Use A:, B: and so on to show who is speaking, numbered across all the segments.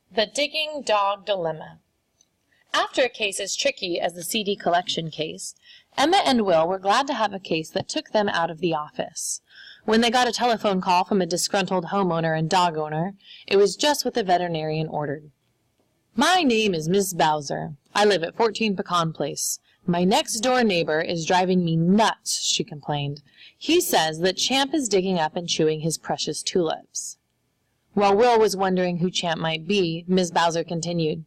A: The Digging Dog Dilemma. After a case as tricky as the CD collection case, Emma and Will were glad to have a case that took them out of the office. When they got a telephone call from a disgruntled homeowner and dog owner, it was just what the veterinarian ordered. "My name is Miss Bowser. I live at 14 Pecan Place. My next-door neighbor is driving me nuts," she complained. "He says that Champ is digging up and chewing his precious tulips." While Will was wondering who Champ might be, Miss Bowser continued,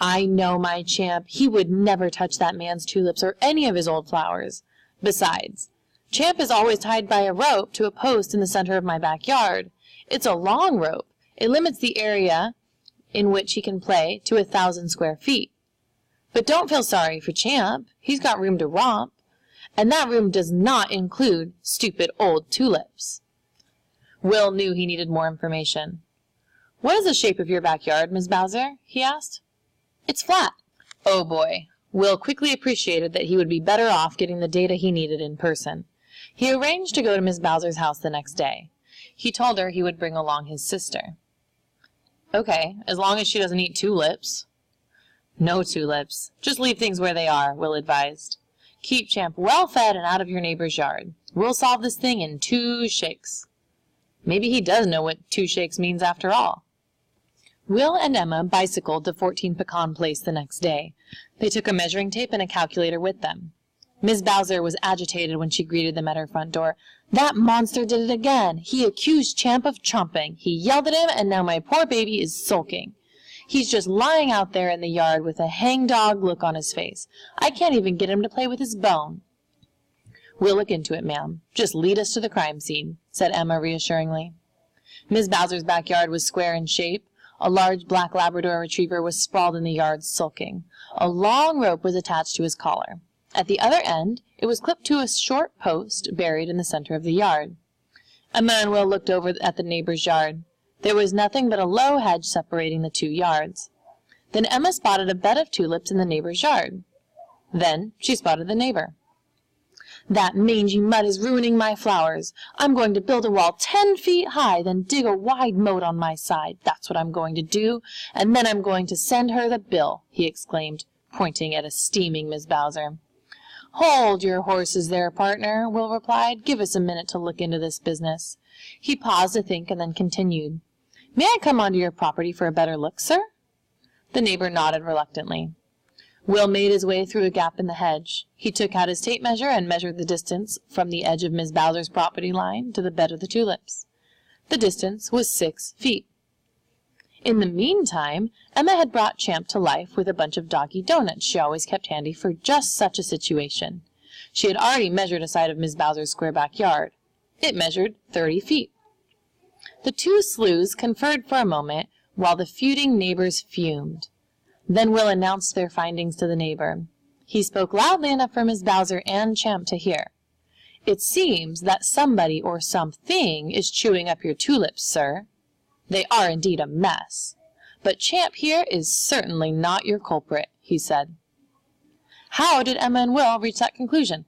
A: "I know my Champ. He would never touch that man's tulips or any of his old flowers. Besides, Champ is always tied by a rope to a post in the center of my backyard. It's a long rope. It limits the area in which he can play to 1,000 square feet. But don't feel sorry for Champ. He's got room to romp. And that room does not include stupid old tulips." Will knew he needed more information. "What is the shape of your backyard, Miss Bowser?" he asked. "It's flat." Oh boy. Will quickly appreciated that he would be better off getting the data he needed in person. He arranged to go to Miss Bowser's house the next day. He told her he would bring along his sister. "Okay, as long as she doesn't eat tulips." "No tulips. Just leave things where they are," Will advised. "Keep Champ well fed and out of your neighbor's yard. We'll solve this thing in 2 shakes. Maybe he does know what 2 shakes means after all. Will and Emma bicycled to 14 Pecan Place the next day. They took a measuring tape and a calculator with them. Miss Bowser was agitated when she greeted them at her front door. "That monster did it again. He accused Champ of chomping. He yelled at him, and now my poor baby is sulking. He's just lying out there in the yard with a hangdog look on his face. I can't even get him to play with his bone." "We'll look into it, ma'am. Just lead us to the crime scene," said Emma reassuringly. Miss Bowser's backyard was square in shape. A large black Labrador retriever was sprawled in the yard sulking. A long rope was attached to his collar. At the other end, it was clipped to a short post buried in the center of the yard. Emma and Will looked over at the neighbor's yard. There was nothing but a low hedge separating the 2 yards. Then Emma spotted a bed of tulips in the neighbor's yard. Then she spotted the neighbor. "That mangy mud is ruining my flowers. I'm going to build a wall 10 feet high, then dig a wide moat on my side. That's what I'm going to do, and then I'm going to send her the bill," he exclaimed, pointing at a steaming Miss Bowser. "Hold your horses there, partner," Will replied. "Give us a minute to look into this business." He paused to think and then continued. "May I come onto your property for a better look, sir?" The neighbor nodded reluctantly. Will made his way through a gap in the hedge. He took out his tape measure and measured the distance from the edge of Miss Bowser's property line to the bed of the tulips. The distance was 6 feet. In the meantime, Emma had brought Champ to life with a bunch of doggy donuts she always kept handy for just such a situation. She had already measured a side of Miss Bowser's square backyard. It measured 30 feet. The 2 sleuths conferred for a moment while the feuding neighbors fumed. Then Will announced their findings to the neighbor. He spoke loudly enough for Miss Bowser and Champ to hear. "It seems that somebody or something is chewing up your tulips, sir. They are indeed a mess. But Champ here is certainly not your culprit," he said. How did Emma and Will reach that conclusion?